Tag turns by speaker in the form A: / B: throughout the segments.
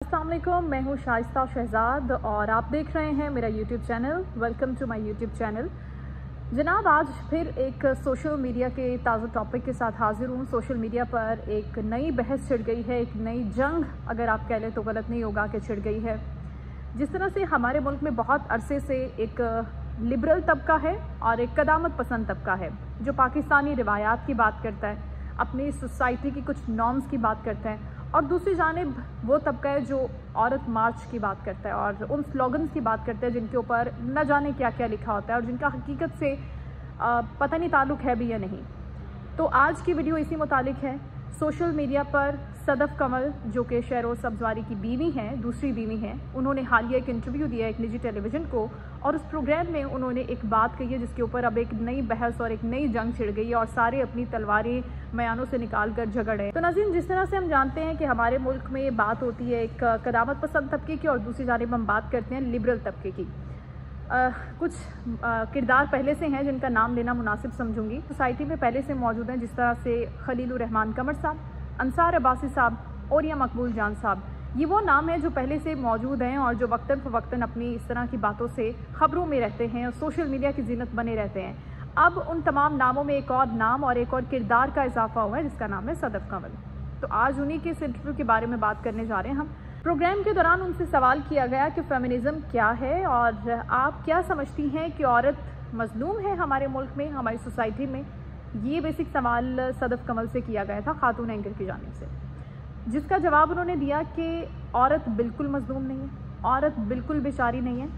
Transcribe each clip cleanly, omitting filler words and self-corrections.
A: अस्सलाम वालेकुम, मैं हूँ शाइस्ता शहजाद और आप देख रहे हैं मेरा YouTube channel. Welcome to my YouTube channel. जनाब, आज फिर एक सोशल मीडिया के ताज़ा टॉपिक के साथ हाजिर हूँ। सोशल मीडिया पर एक नई बहस छिड़ गई है, एक नई जंग अगर आप कह लें तो गलत नहीं होगा कि छिड़ गई है। जिस तरह से हमारे मुल्क में बहुत अरसे से एक लिबरल तबका है और एक कदामत पसंद तबका है जो पाकिस्तानी रिवायात की बात करता है, अपनी सोसाइटी की कुछ नॉर्म्स की बात करता है, और दूसरी जानिब वो तबका है जो औरत मार्च की बात करता है और उन स्लोगन्स की बात करता है जिनके ऊपर न जाने क्या क्या लिखा होता है और जिनका हकीकत से पता नहीं ताल्लुक़ है भी या नहीं। तो आज की वीडियो इसी मुतालिक है। सोशल मीडिया पर सदफ कमल जो कि शहरोज़ सब्ज़वारी की बीवी हैं, दूसरी बीवी हैं, उन्होंने हालिया एक इंटरव्यू दिया एक निजी टेलीविज़न को और उस प्रोग्राम में उन्होंने एक बात कही है जिसके ऊपर अब एक नई बहस और एक नई जंग छिड़ गई है और सारे अपनी तलवारें मयानों से निकाल कर झगड़े। तो नाज़रीन, जिस तरह से हम जानते हैं कि हमारे मुल्क में ये बात होती है एक कदामत पसंद तबके की और दूसरी जानिब हम बात करते हैं लिबरल तबके की। कुछ किरदार पहले से हैं जिनका नाम लेना मुनासिब समझूंगी। सोसाइटी में पहले से मौजूद हैं, जिस तरह से खलीलुर रहमान कमर साहब, अंसार अब्बासी साहब और या मकबूल जान साहब। ये वो नाम है जो पहले से मौजूद हैं और जो वक्तन फ़वक्तन अपनी इस तरह की बातों से ख़बरों में रहते हैं और सोशल मीडिया की जीनत बने रहते हैं। अब उन तमाम नामों में एक और नाम और एक और किरदार का इजाफा हुआ है जिसका नाम है सदफ कमल। तो आज उन्हीं के इस इंटरव्यू के बारे में बात करने जा रहे हैं हम। प्रोग्राम के दौरान उनसे सवाल किया गया कि फेमिनिज़म क्या है और आप क्या समझती हैं कि औरत मजलूम है हमारे मुल्क में, हमारी सोसाइटी में। ये बेसिक सवाल सदफ कमल से किया गया था, खातून एंकर की जानिब से, जिसका जवाब उन्होंने दिया कि औरत बिल्कुल मजलूम नहीं है, औरत बिल्कुल बेचारी नहीं है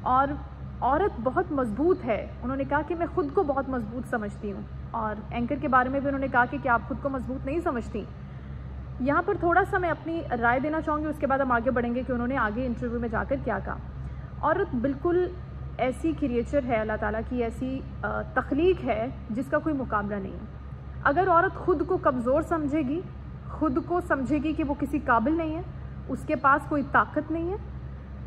A: और औरत बहुत मजबूत है। उन्होंने कहा कि मैं ख़ुद को बहुत मजबूत समझती हूँ। और एंकर के बारे में भी उन्होंने कहा कि क्या आप ख़ुद को मजबूत नहीं समझती। यहाँ पर थोड़ा सा मैं अपनी राय देना चाहूँगी, उसके बाद हम आगे बढ़ेंगे कि उन्होंने आगे इंटरव्यू में जाकर क्या कहा। औरत बिल्कुल ऐसी क्रिएचर है, अल्लाह ताला की ऐसी तख्लीक है जिसका कोई मुकाबला नहीं है। अगर औरत ख़ुद को कमज़ोर समझेगी, ख़ुद को समझेगी कि वो किसी काबिल नहीं है, उसके पास कोई ताकत नहीं है,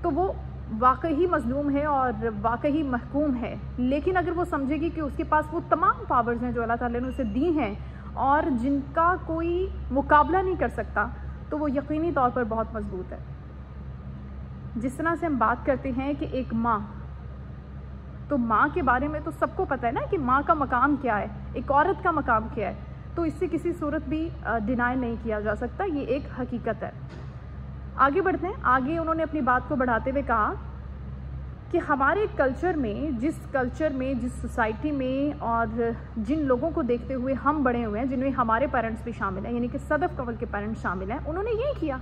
A: तो वो वाकई मजलूम है और वाकई महकूम है। लेकिन अगर वो समझेगी कि उसके पास वो तमाम पावर्स हैं जो अल्लाह ताला ने उसे दी हैं और जिनका कोई मुकाबला नहीं कर सकता, तो वो यकीनी तौर पर बहुत मजबूत है। जिस तरह से हम बात करते हैं कि एक माँ, तो माँ के बारे में तो सबको पता है ना कि माँ का मकाम क्या है, एक औरत का मकाम क्या है, तो इससे किसी सूरत भी डिनाई नहीं किया जा सकता, ये एक हकीकत है। आगे बढ़ते हैं। आगे उन्होंने अपनी बात को बढ़ाते हुए कहा कि हमारे कल्चर में, जिस सोसाइटी में और जिन लोगों को देखते हुए हम बड़े हुए हैं, जिनमें हमारे पेरेंट्स भी शामिल हैं, यानी कि सदफ कमल के पेरेंट्स शामिल हैं, उन्होंने यही किया।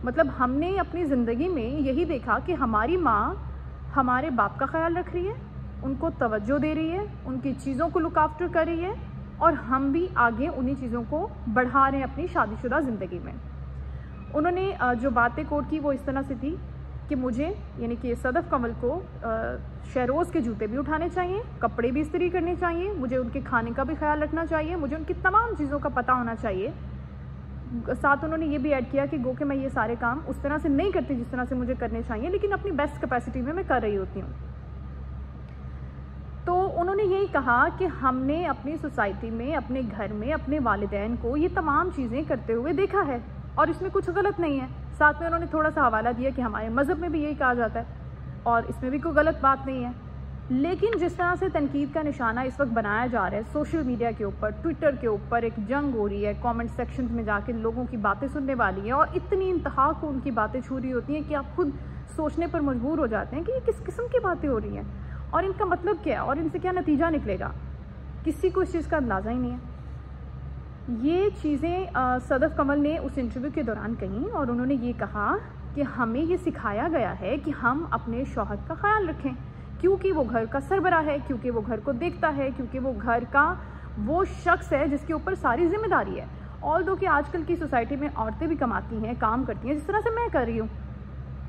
A: मतलब हमने अपनी ज़िंदगी में यही देखा कि हमारी माँ हमारे बाप का ख्याल रख रही है, उनको तवज्जो दे रही है, उनकी चीज़ों को लुक आफ्टर कर रही है और हम भी आगे उन्हीं चीज़ों को बढ़ा रहे हैं अपनी शादीशुदा ज़िंदगी में। उन्होंने जो बातें कोट की वो इस तरह से थी कि मुझे, यानी कि सदफ कमल को, शहरोज़ के जूते भी उठाने चाहिए, कपड़े भी इस्त्री करने चाहिए, मुझे उनके खाने का भी ख्याल रखना चाहिए, मुझे उनकी तमाम चीज़ों का पता होना चाहिए। साथ उन्होंने ये भी ऐड किया कि गो कि मैं ये सारे काम उस तरह से नहीं करती जिस तरह से मुझे करने चाहिए, लेकिन अपनी बेस्ट कैपेसिटी में मैं कर रही होती हूँ। तो उन्होंने यही कहा कि हमने अपनी सोसाइटी में, अपने घर में, अपने वालिदैन को ये तमाम चीज़ें करते हुए देखा है और इसमें कुछ गलत नहीं है। साथ में उन्होंने थोड़ा सा हवाला दिया कि हमारे मज़हब में भी यही कहा जाता है और इसमें भी कोई गलत बात नहीं है। लेकिन जिस तरह से तनकीद का निशाना इस वक्त बनाया जा रहा है सोशल मीडिया के ऊपर, ट्विटर के ऊपर एक जंग हो रही है, कमेंट सेक्शन में जाके लोगों की बातें सुनने वाली है और इतनी इंतहा को उनकी बातें छू रही होती हैं कि आप खुद सोचने पर मजबूर हो जाते हैं कि ये किस किस्म की बातें हो रही हैं और इनका मतलब क्या है और इनसे क्या नतीजा निकलेगा। किसी को इस चीज़ का अंदाज़ा ही नहीं है। ये चीज़ें सदफ कमल ने उस इंटरव्यू के दौरान कहीं और उन्होंने ये कहा कि हमें ये सिखाया गया है कि हम अपने शौहर का ख्याल रखें, क्योंकि वो घर का सरबरा है, क्योंकि वो घर को देखता है, क्योंकि वो घर का वो शख्स है जिसके ऊपर सारी जिम्मेदारी है। ऑल्दो कि आजकल की सोसाइटी में औरतें भी कमाती हैं, काम करती हैं, जिस तरह से मैं कर रही हूँ,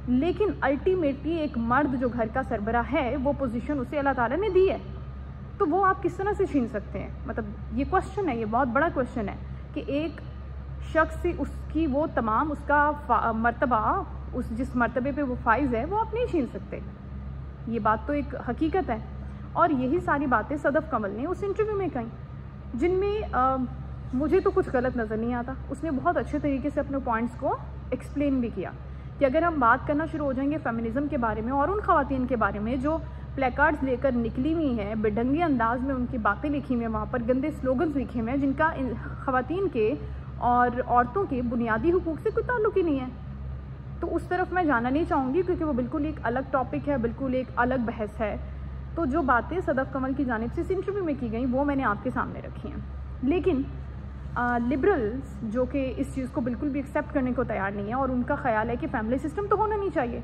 A: लेकिन अल्टीमेटली एक मर्द जो घर का सरबरा है वो पोजीशन उसे अल्लाह ताला ने दी है, तो वो आप किस तरह से छीन सकते हैं। मतलब ये क्वेश्चन है, ये बहुत बड़ा क्वेश्चन है कि एक शख्स से उसकी वो तमाम उसका मर्तबा, उस जिस मर्तबे पे वो फाइज है, वो आप नहीं छीन सकते। ये बात तो एक हकीकत है और यही सारी बातें सदफ कमल ने उस इंटरव्यू में कही, जिनमें मुझे तो कुछ गलत नज़र नहीं आता। उसने बहुत अच्छे तरीके से अपने पॉइंट्स को एक्सप्लेन भी किया कि अगर हम बात करना शुरू हो जाएंगे फेमिनिज़म के बारे में और उन ख़वातीन के बारे में जो प्लेकार्ड्स लेकर निकली हुई हैं, बेढंगे अंदाज में उनकी बातें लिखी हुई हैं, वहाँ पर गंदे स्लोगन्स लिखे हुए हैं जिनका ख़वातीन के और औरतों के बुनियादी हुकूक से कोई ताल्लुक ही नहीं है, तो उस तरफ मैं जाना नहीं चाहूँगी क्योंकि वो बिल्कुल एक अलग टॉपिक है, बिल्कुल एक अलग बहस है। तो जो बातें सदफ़ कमल की जानिब से इस इंटरव्यू में की गई वो मैंने आपके सामने रखी हैं। लेकिन लिबरल्स जो कि इस चीज़ को बिल्कुल भी एक्सेप्ट करने को तैयार नहीं है और उनका ख्याल है कि फैमिली सिस्टम तो होना नहीं चाहिए,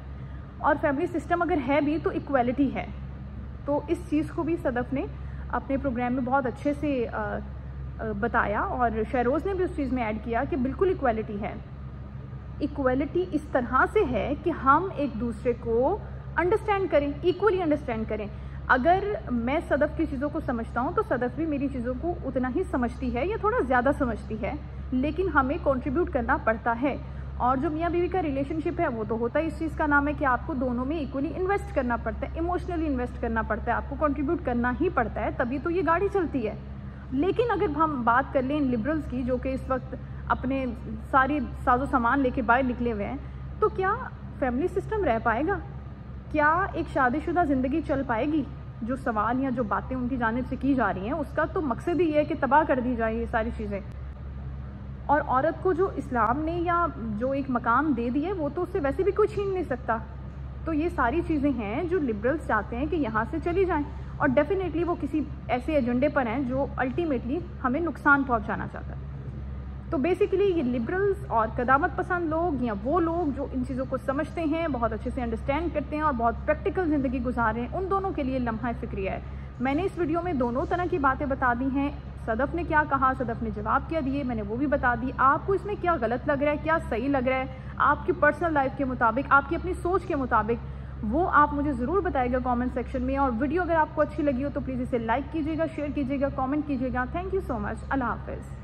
A: और फैमिली सिस्टम अगर है भी तो इक्वालिटी है। तो इस चीज़ को भी सदफ़ ने अपने प्रोग्राम में बहुत अच्छे से बताया और शहरोज़ ने भी उस चीज़ में ऐड किया कि बिल्कुल इक्वालिटी है। इक्वालिटी इस तरह से है कि हम एक दूसरे को अंडरस्टैंड करें, इक्वली अंडरस्टैंड करें। अगर मैं सदफ़ की चीज़ों को समझता हूँ तो सदफ़ भी मेरी चीज़ों को उतना ही समझती है या थोड़ा ज़्यादा समझती है, लेकिन हमें कंट्रीब्यूट करना पड़ता है। और जो मियाँ बीवी का रिलेशनशिप है वो तो होता है, इस चीज़ का नाम है कि आपको दोनों में इक्वली इन्वेस्ट करना पड़ता है, इमोशनली इन्वेस्ट करना पड़ता है, आपको कंट्रीब्यूट करना ही पड़ता है, तभी तो ये गाड़ी चलती है। लेकिन अगर हम बात कर लें लिबरल्स की जो कि इस वक्त अपने सारी साजो सामान लेके बाहर निकले हुए हैं, तो क्या फैमिली सिस्टम रह पाएगा? क्या एक शादीशुदा ज़िंदगी चल पाएगी? जो सवाल या जो बातें उनकी जानिब से की जा रही हैं उसका तो मकसद ही है कि तबाह कर दी जाए ये सारी चीज़ें। और औरत को जो इस्लाम ने या जो एक मकाम दे दिया है वो तो उससे वैसे भी कोई छीन नहीं सकता। तो ये सारी चीज़ें हैं जो लिबरल्स चाहते हैं कि यहाँ से चली जाएं, और डेफिनेटली वो किसी ऐसे एजेंडे पर हैं जो अल्टीमेटली हमें नुकसान पहुँचाना चाहता है। तो बेसिकली ये लिबरल्स और क़दामत पसंद लोग या वो लोग जो इन चीज़ों को समझते हैं, बहुत अच्छे से अंडरस्टैंड करते हैं और बहुत प्रैक्टिकल ज़िंदगी गुजार रहे हैं, उन दोनों के लिए लम्हा फ़िक्रिया है। मैंने इस वीडियो में दोनों तरह की बातें बता दी हैं। सदफ़ ने क्या कहा, सदफ़ ने जवाब क्या दिए, मैंने वो भी बता दी। आपको इसमें क्या गलत लग रहा है, क्या सही लग रहा है, आपकी पर्सनल लाइफ के मुताबिक, आपकी अपनी सोच के मुताबिक, वो आप मुझे ज़रूर बताइएगा कमेंट सेक्शन में। और वीडियो अगर आपको अच्छी लगी हो तो प्लीज़ इसे लाइक कीजिएगा, शेयर कीजिएगा, कमेंट कीजिएगा। Thank you so much. अल्लाह हाफ़िज़।